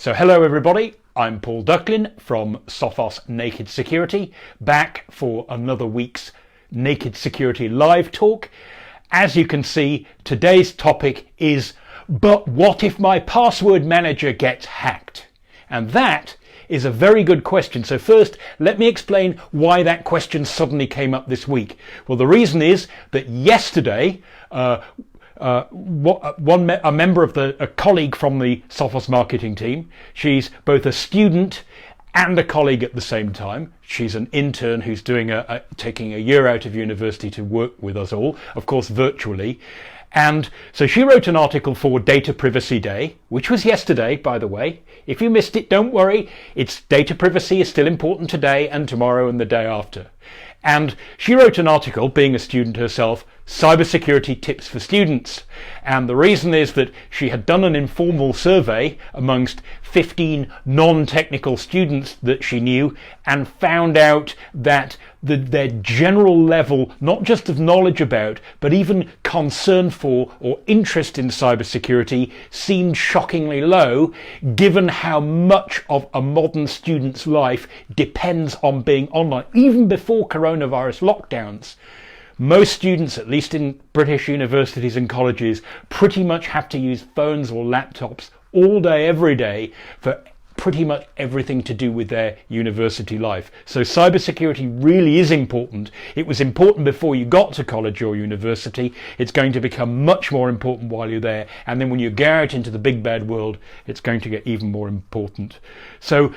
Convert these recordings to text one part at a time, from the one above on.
So hello everybody, I'm Paul Ducklin from Sophos Naked Security, back for another week's Naked Security live talk. As you can see, today's topic is, but what if my password manager gets hacked? And that is a very good question. So first, let me explain why that question suddenly came up this week. Well, the reason is that yesterday, a colleague from the Sophos marketing team, she's both a student and a colleague at the same time. She's an intern who's taking a year out of university to work with us all, of course virtually. And so she wrote an article for Data Privacy Day, which was yesterday, by the way. If you missed it, don't worry. Data privacy is still important today and tomorrow and the day after. And she wrote an article, being a student herself, Cybersecurity Tips for Students. And the reason is that she had done an informal survey amongst 15 non-technical students that she knew and found out that their general level, not just of knowledge about, but even concern for or interest in cybersecurity seemed shockingly low, given how much of a modern student's life depends on being online, even before coronavirus lockdowns. Most students, at least in British universities and colleges, pretty much have to use phones or laptops all day, every day for pretty much everything to do with their university life. So cybersecurity really is important. It was important before you got to college or university. It's going to become much more important while you're there. And then when you go out into the big bad world, it's going to get even more important. So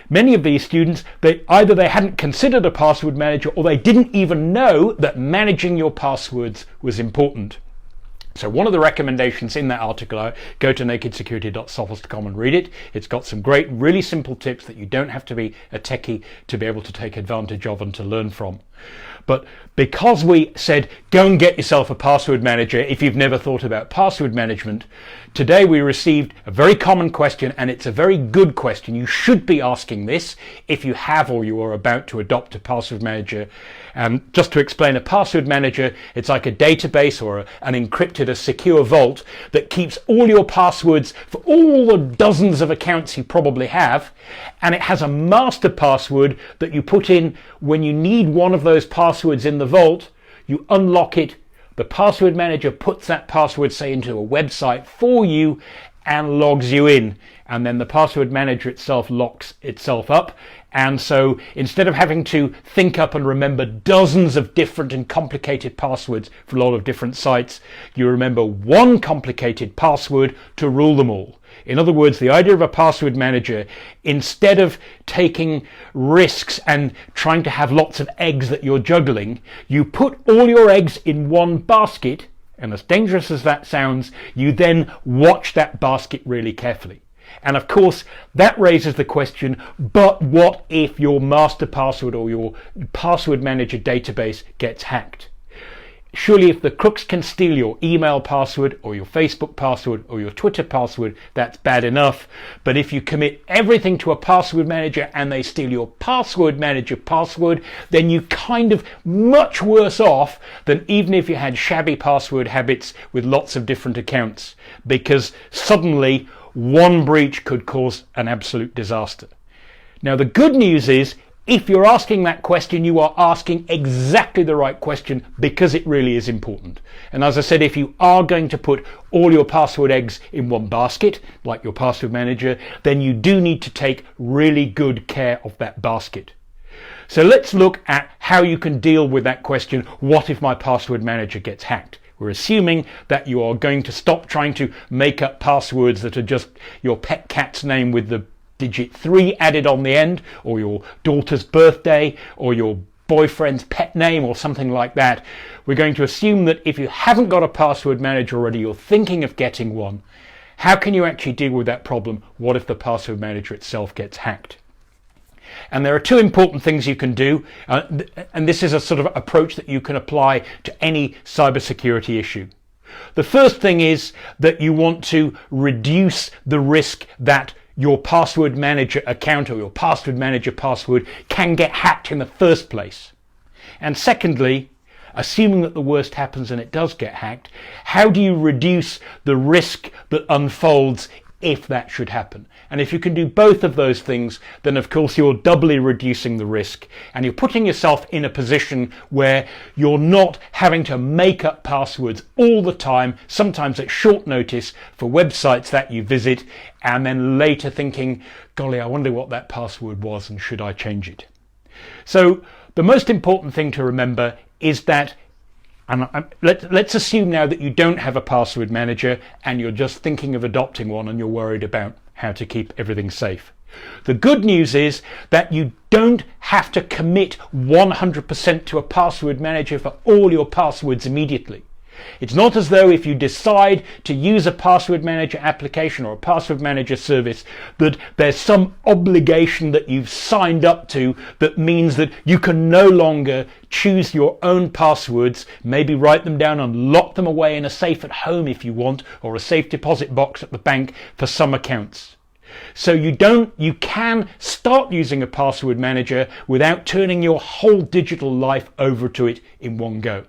many of these students, they hadn't considered a password manager, or they didn't even know that managing your passwords was important. So one of the recommendations in that article, go to nakedsecurity.sophos.com and read it. It's got some great, really simple tips that you don't have to be a techie to be able to take advantage of and to learn from. But because we said, go and get yourself a password manager if you've never thought about password management, today we received a very common question, and it's a very good question. You should be asking this if you have or you are about to adopt a password manager. Just to explain, a password manager, it's like a database or an encrypted, a secure vault that keeps all your passwords for all the dozens of accounts you probably have, and it has a master password that you put in when you need one of those passwords in the vault. You unlock it, the password manager puts that password, say, into a website for you and logs you in, and then the password manager itself locks itself up. And so instead of having to think up and remember dozens of different and complicated passwords for a lot of different sites, you remember one complicated password to rule them all. In other words, the idea of a password manager, instead of taking risks and trying to have lots of eggs that you're juggling, you put all your eggs in one basket, and as dangerous as that sounds, you then watch that basket really carefully. And of course, that raises the question, but what if your master password or your password manager database gets hacked? Surely if the crooks can steal your email password or your Facebook password or your Twitter password, that's bad enough. But if you commit everything to a password manager and they steal your password manager password, then you're kind of much worse off than even if you had shabby password habits with lots of different accounts, because suddenly one breach could cause an absolute disaster. Now, the good news is, if you're asking that question, you are asking exactly the right question, because it really is important. And as I said, if you are going to put all your password eggs in one basket, like your password manager, then you do need to take really good care of that basket. So let's look at how you can deal with that question, what if my password manager gets hacked? We're assuming that you are going to stop trying to make up passwords that are just your pet cat's name with the digit 3 added on the end, or your daughter's birthday, or your boyfriend's pet name, or something like that. We're going to assume that if you haven't got a password manager already, you're thinking of getting one. How can you actually deal with that problem? What if the password manager itself gets hacked? And there are two important things you can do, and this is a sort of approach that you can apply to any cybersecurity issue. The first thing is that you want to reduce the risk that your password manager account or your password manager password can get hacked in the first place. And secondly, assuming that the worst happens and it does get hacked, how do you reduce the risk that unfolds if that should happen. And if you can do both of those things, then of course you're doubly reducing the risk, and you're putting yourself in a position where you're not having to make up passwords all the time, sometimes at short notice, for websites that you visit, and then later thinking, golly, I wonder what that password was and should I change it? So the most important thing to remember is that, and let's assume now that you don't have a password manager and you're just thinking of adopting one and you're worried about how to keep everything safe. The good news is that you don't have to commit 100% to a password manager for all your passwords immediately. It's not as though if you decide to use a password manager application or a password manager service that there's some obligation that you've signed up to that means that you can no longer choose your own passwords, maybe write them down and lock them away in a safe at home if you want, or a safe deposit box at the bank for some accounts. So you can start using a password manager without turning your whole digital life over to it in one go.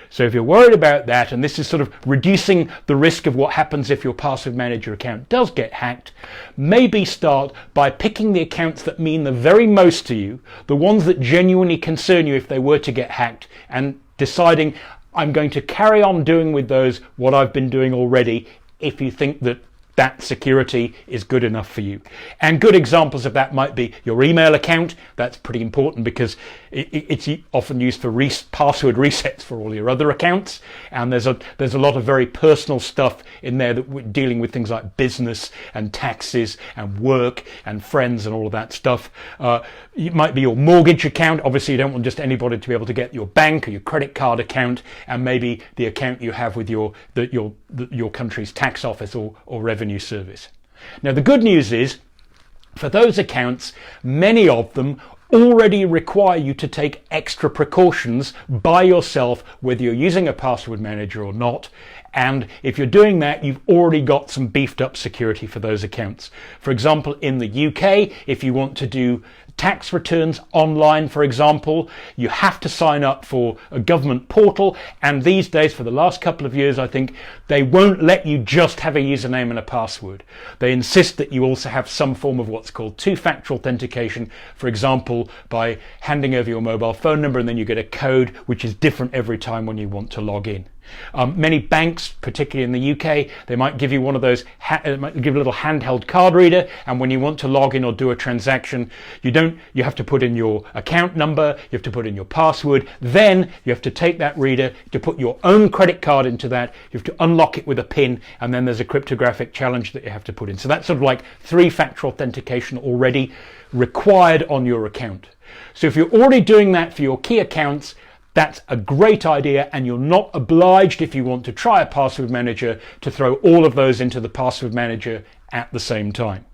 So if you're worried about that, and this is sort of reducing the risk of what happens if your password manager account does get hacked, maybe start by picking the accounts that mean the very most to you, the ones that genuinely concern you if they were to get hacked, and deciding, I'm going to carry on doing with those what I've been doing already, if you think that that security is good enough for you. And good examples of that might be your email account. That's pretty important because it's often used for password resets for all your other accounts. And there's a lot of very personal stuff in there that we're dealing with, things like business and taxes and work and friends and all of that stuff. It might be your mortgage account. Obviously, you don't want just anybody to be able to get your bank or your credit card account, and maybe the account you have with your country's tax office or revenue service. Now, the good news is, for those accounts, many of them already require you to take extra precautions by yourself, whether you're using a password manager or not. And if you're doing that, you've already got some beefed up security for those accounts. For example, in the UK, if you want to do tax returns online, for example, you have to sign up for a government portal, and these days, for the last couple of years, I think, they won't let you just have a username and a password. They insist that you also have some form of what's called two-factor authentication, for example, by handing over your mobile phone number, and then you get a code which is different every time when you want to log in. Many banks, particularly in the UK, they might give you one of those, might give a little handheld card reader, and when you want to log in or do a transaction, you have to put in your account number, you have to put in your password, then you have to take that reader to put your own credit card into that, you have to unlock it with a PIN, and then there's a cryptographic challenge that you have to put in. So that's sort of like three-factor authentication already required on your account. So if you're already doing that for your key accounts, that's a great idea, and you're not obliged, if you want to try a password manager, to throw all of those into the password manager at the same time.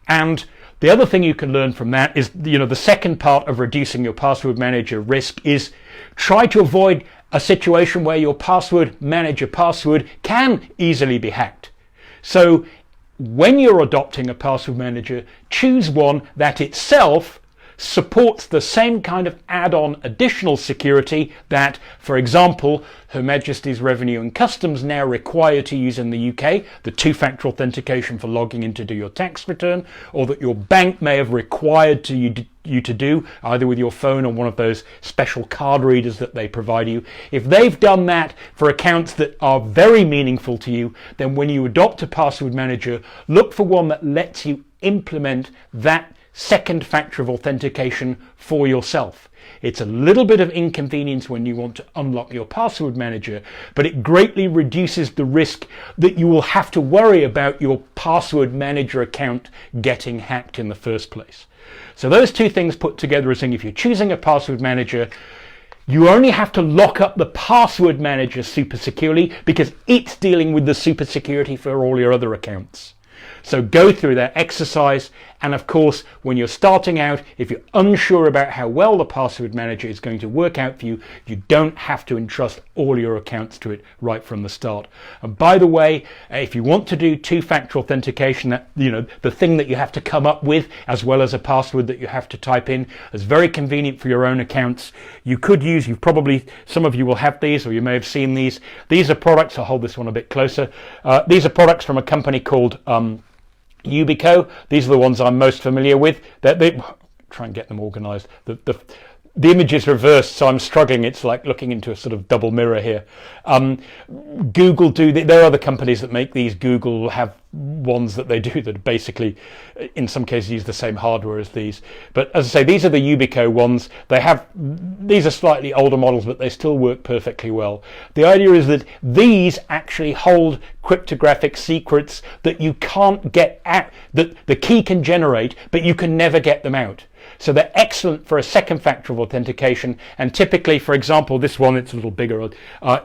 And the other thing you can learn from that is, the second part of reducing your password manager risk is try to avoid a situation where your password manager password can easily be hacked. So when you're adopting a password manager, choose one that itself supports the same kind of add-on additional security that, for example, Her Majesty's Revenue and Customs now require to use in the UK, the two-factor authentication for logging in to do your tax return, or that your bank may have required you to do, either with your phone or one of those special card readers that they provide you. If they've done that for accounts that are very meaningful to you, then when you adopt a password manager, look for one that lets you implement that second factor of authentication for yourself. It's a little bit of inconvenience when you want to unlock your password manager, but it greatly reduces the risk that you will have to worry about your password manager account getting hacked in the first place. So those two things put together are saying, if you're choosing a password manager, you only have to lock up the password manager super securely because it's dealing with the super security for all your other accounts. So go through that exercise And of course, when you're starting out, if you're unsure about how well the password manager is going to work out for you, you don't have to entrust all your accounts to it right from the start. And by the way, if you want to do two-factor authentication, that, the thing that you have to come up with, as well as a password that you have to type in, is very convenient for your own accounts. You could use, some of you will have these, or you may have seen these. These are products, I'll hold this one a bit closer. These are products from a company called Yubico. These are the ones I'm most familiar with. They try and get them organized. The image is reversed, so I'm struggling. It's like looking into a sort of double mirror here. Google there are other companies that make these. Google have ones that they do that basically, in some cases, use the same hardware as these. But as I say, these are the Yubico ones. These are slightly older models, but they still work perfectly well. The idea is that these actually hold cryptographic secrets that you can't get at, that the key can generate, but you can never get them out. So they're excellent for a second factor of authentication. And typically, for example, this one, it's a little bigger.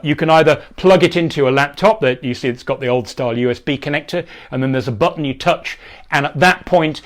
You can either plug it into a laptop that you see it's got the old style USB connector, and then there's a button you touch. And at that point,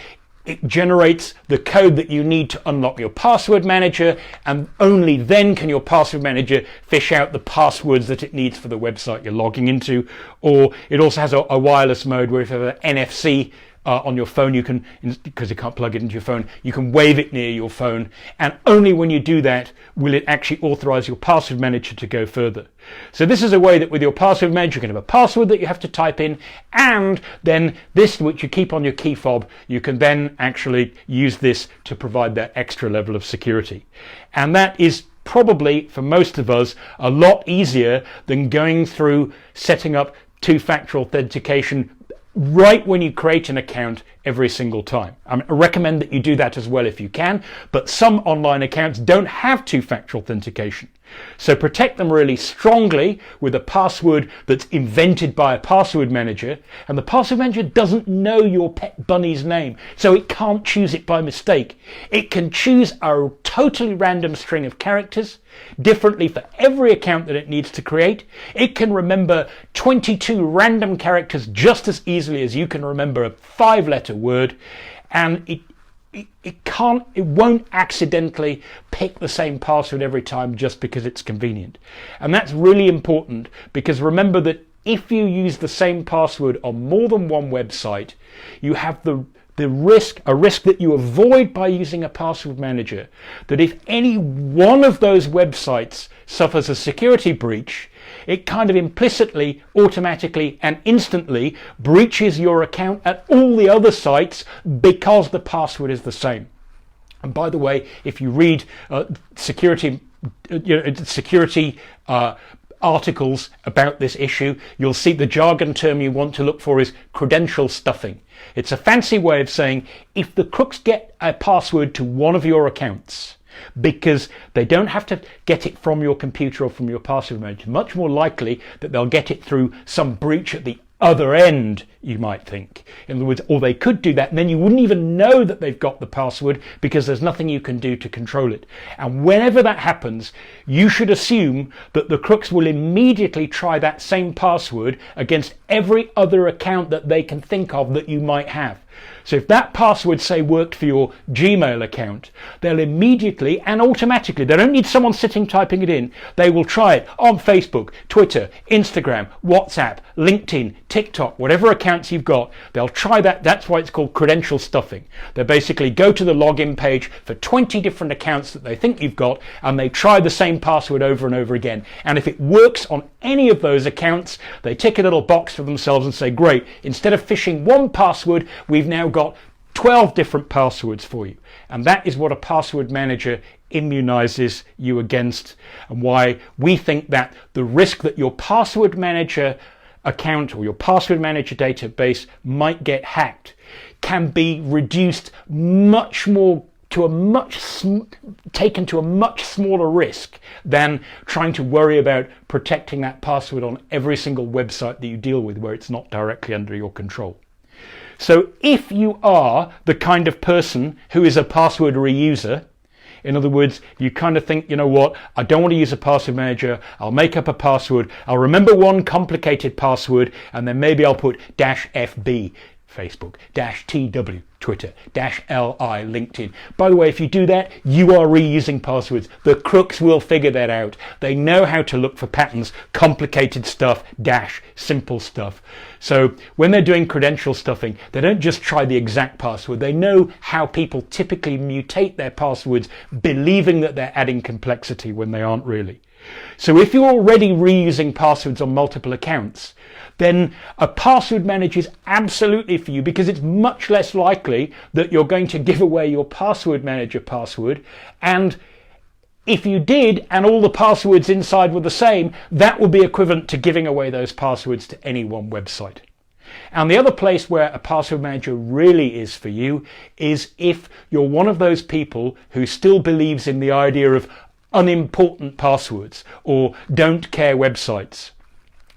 it generates the code that you need to unlock your password manager, and only then can your password manager fish out the passwords that it needs for the website you're logging into. Or it also has a wireless mode where if you have an NFC on your phone, you can, because you can't plug it into your phone, you can wave it near your phone, and only when you do that will it actually authorize your password manager to go further. So this is a way that with your password manager you can have a password that you have to type in, and then this, which you keep on your key fob, you can then actually use this to provide that extra level of security. And that is probably, for most of us, a lot easier than going through setting up two-factor authentication right when you create an account every single time. I recommend that you do that as well if you can, but some online accounts don't have two-factor authentication. So protect them really strongly with a password that's invented by a password manager, and the password manager doesn't know your pet bunny's name, so it can't choose it by mistake. It can choose a totally random string of characters differently for every account that it needs to create. It can remember 22 random characters just as easily as you can remember a 5-letter word, and it won't accidentally pick the same password every time just because it's convenient. And that's really important, because remember that if you use the same password on more than one website, you have a risk that you avoid by using a password manager, that if any one of those websites suffers a security breach, it kind of implicitly, automatically, and instantly breaches your account at all the other sites because the password is the same. And by the way, if you read security articles about this issue, you'll see the jargon term you want to look for is credential stuffing. It's a fancy way of saying if the crooks get a password to one of your accounts, because they don't have to get it from your computer or from your password manager, much more likely that they'll get it through some breach at the other end, you might think. In other words, or they could do that and then you wouldn't even know that they've got the password because there's nothing you can do to control it. And whenever that happens, you should assume that the crooks will immediately try that same password against every other account that they can think of that you might have. So if that password, say, worked for your Gmail account, they'll immediately and automatically, they don't need someone sitting typing it in, they will try it on Facebook, Twitter, Instagram, WhatsApp, LinkedIn, TikTok, whatever accounts you've got. They'll try that. That's why it's called credential stuffing. They basically go to the login page for 20 different accounts that they think you've got, and they try the same password over and over again. And if it works on any of those accounts, they tick a little box for themselves and say, great, instead of phishing one password, we've now got 12 different passwords for you. And that is what a password manager immunizes you against, and why we think that the risk that your password manager account or your password manager database might get hacked can be reduced much more to taken to a much smaller risk than trying to worry about protecting that password on every single website that you deal with where it's not directly under your control. So if you are the kind of person who is a password reuser, in other words, you kind of think, you know what, I don't want to use a password manager, I'll make up a password, I'll remember one complicated password, and then maybe I'll put -FB Facebook, -TW, Twitter, -LI, LinkedIn. By the way, if you do that, you are reusing passwords. The crooks will figure that out. They know how to look for patterns, complicated stuff, simple stuff. So when they're doing credential stuffing, they don't just try the exact password. They know how people typically mutate their passwords, believing that they're adding complexity when they aren't really. So if you're already reusing passwords on multiple accounts, then a password manager is absolutely for you, because it's much less likely that you're going to give away your password manager password. And if you did, and all the passwords inside were the same, that would be equivalent to giving away those passwords to any one website. And the other place where a password manager really is for you is if you're one of those people who still believes in the idea of unimportant passwords or don't care websites.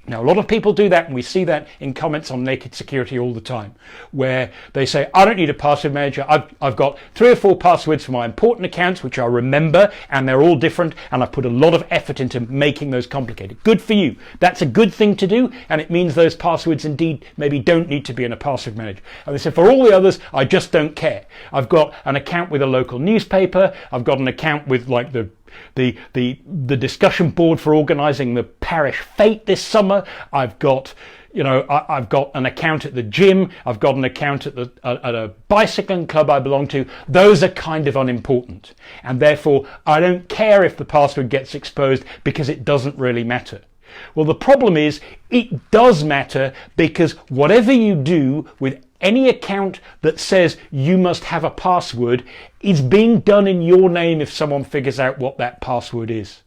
Now, a lot of people do that, and we see that in comments on Naked Security all the time, where they say, I don't need a password manager. I've got 3 or 4 passwords for my important accounts, which I remember, and they're all different, and I've put a lot of effort into making those complicated. Good for you. That's a good thing to do, and it means those passwords indeed maybe don't need to be in a password manager. And they say, for all the others, I just don't care. I've got an account with a local newspaper. I've got an account with like the discussion board for organising the parish fete this summer. I've got, I've got an account at the gym. I've got an account at a bicycling club I belong to. Those are kind of unimportant, and therefore I don't care if the password gets exposed, because it doesn't really matter. Well, the problem is it does matter, because whatever you do with any account that says you must have a password is being done in your name if someone figures out what that password is.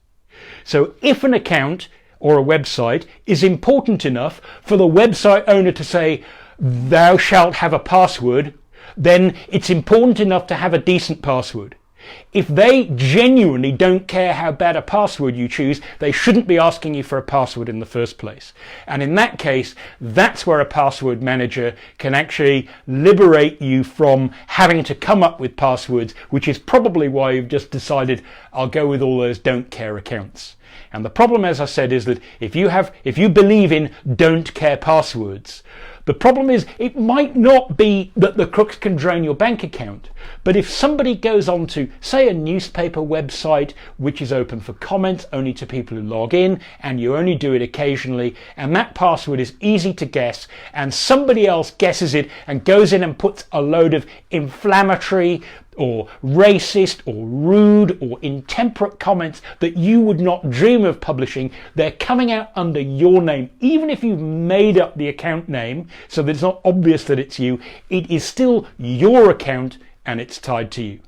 So if an account or a website is important enough for the website owner to say, thou shalt have a password, then it's important enough to have a decent password. If they genuinely don't care how bad a password you choose, they shouldn't be asking you for a password in the first place. And in that case, that's where a password manager can actually liberate you from having to come up with passwords, which is probably why you've just decided, I'll go with all those don't care accounts. And the problem, as I said, is that if you believe in don't care passwords, the problem is it might not be that the crooks can drain your bank account, but if somebody goes on to, say, a newspaper website which is open for comments only to people who log in, and you only do it occasionally, and that password is easy to guess, and somebody else guesses it and goes in and puts a load of inflammatory or racist or rude or intemperate comments that you would not dream of publishing, they're coming out under your name. Even if you've made up the account name so that it's not obvious that it's you, it is still your account and it's tied to you.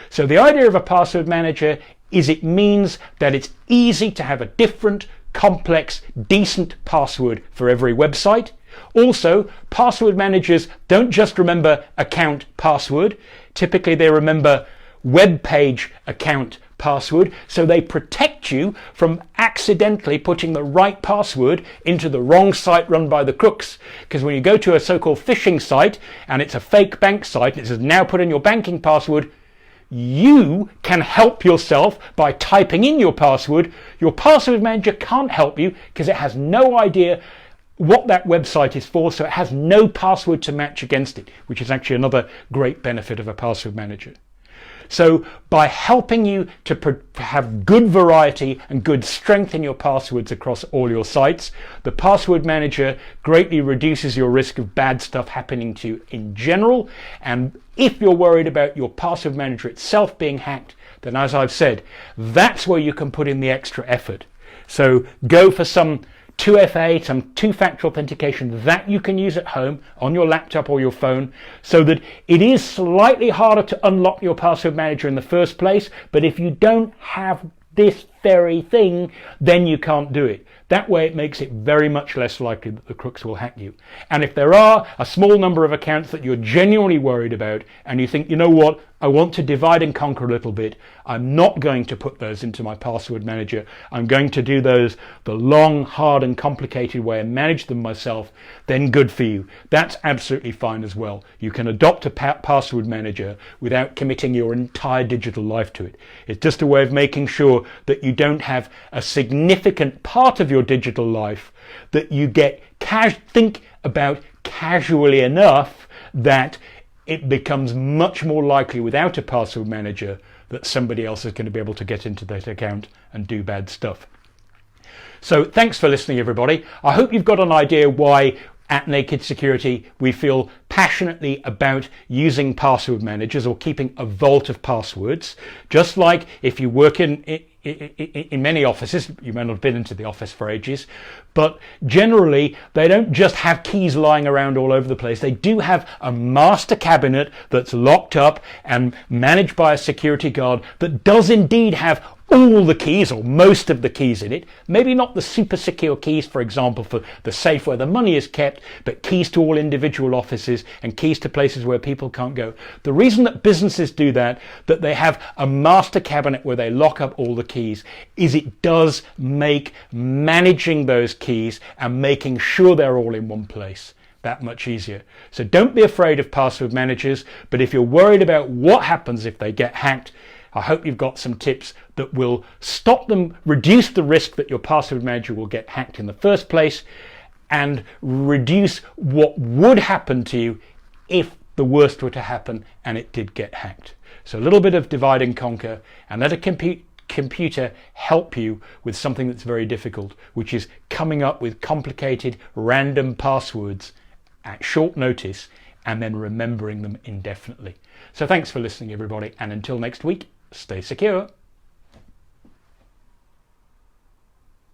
So the idea of a password manager is it means that it's easy to have a different, complex, decent password for every website. Also, password managers don't just remember account password. Typically they remember web page account password, so they protect you from accidentally putting the right password into the wrong site run by the crooks. Because when you go to a so-called phishing site and it's a fake bank site and it says now put in your banking password, you can help yourself by typing in your password. Your password manager can't help you because it has no idea what that website is for, so it has no password to match against it, which is actually another great benefit of a password manager. So by helping you to have good variety and good strength in your passwords across all your sites, the password manager greatly reduces your risk of bad stuff happening to you in general. And if you're worried about your password manager itself being hacked, then as I've said, that's where you can put in the extra effort. So go for some 2FA, some two-factor authentication that you can use at home on your laptop or your phone, so that it is slightly harder to unlock your password manager in the first place, but if you don't have this very thing, then you can't do it. That way it makes it very much less likely that the crooks will hack you. And if there are a small number of accounts that you're genuinely worried about and you think, you know what, I want to divide and conquer a little bit, I'm not going to put those into my password manager. I'm going to do those the long, hard and complicated way and manage them myself, then good for you. That's absolutely fine as well. You can adopt a password manager without committing your entire digital life to it. It's just a way of making sure that you don't have a significant part of your digital life that you get think about casually enough that it becomes much more likely without a password manager that somebody else is going to be able to get into that account and do bad stuff. So thanks for listening, everybody. I hope you've got an idea why at Naked Security we feel passionately about using password managers or keeping a vault of passwords. Just like if you work in many offices, you may not have been into the office for ages, but generally they don't just have keys lying around all over the place. They do have a master cabinet that's locked up and managed by a security guard that does indeed have all the keys or most of the keys in it. Maybe not the super secure keys, for example, for the safe where the money is kept, but keys to all individual offices and keys to places where people can't go. The reason that businesses do that they have a master cabinet where they lock up all the keys, is it does make managing those keys and making sure they're all in one place that much easier. So don't be afraid of password managers, but if you're worried about what happens if they get hacked, I hope you've got some tips that will stop them, reduce the risk that your password manager will get hacked in the first place, and reduce what would happen to you if the worst were to happen and it did get hacked. So a little bit of divide and conquer, and let a computer help you with something that's very difficult, which is coming up with complicated random passwords at short notice and then remembering them indefinitely. So thanks for listening, everybody, and until next week, stay secure.